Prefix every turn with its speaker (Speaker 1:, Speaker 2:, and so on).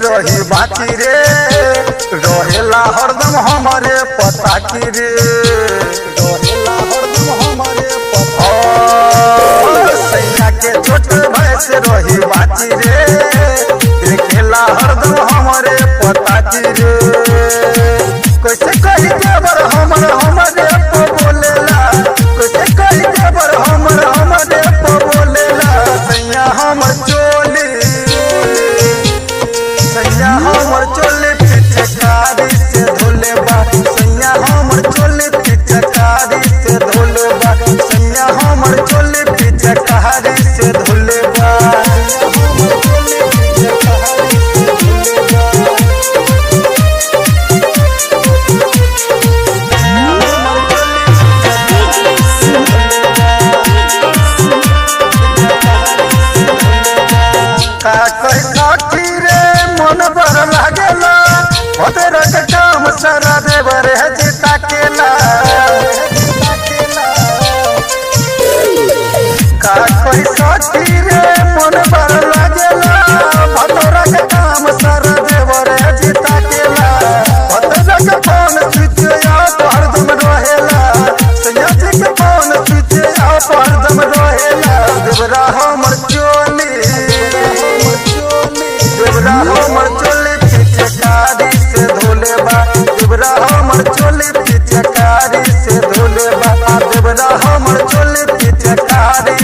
Speaker 1: रही बाकी रे रहेला हरदम हमारे पता की रे रहेला हरदम हमारे पता सैया के छोट भैंस रही बाकी रे देखेला हरदम हमारे पता की रे कैसे कही देवर हमर हमारे को बोलेला कैसे कही देवर हमर हमारे को बोलेला सैया हमर चोली सैया हमर चोली पिचकारी से धोले बा सैया हमर चोली पिचकारी से धोले बा सैया हमर चोली पिचकारी से धोले बा के काम सारा देवर है जीता केला का कोई साथी रे मन बर लागेला भतोरा के काम सारा देवर है जीता केला भतोरा के फोन स्विच ऑफ हरदम रहेला सैया जी के फोन स्विच ऑफ हरदम रहेला देवरा हमर चोली देवरा हमर चोली पिचकारी से धोले बा देवरा हमर चोली पिचकारी से धोले बा देवरा हमर चोली पिचकारी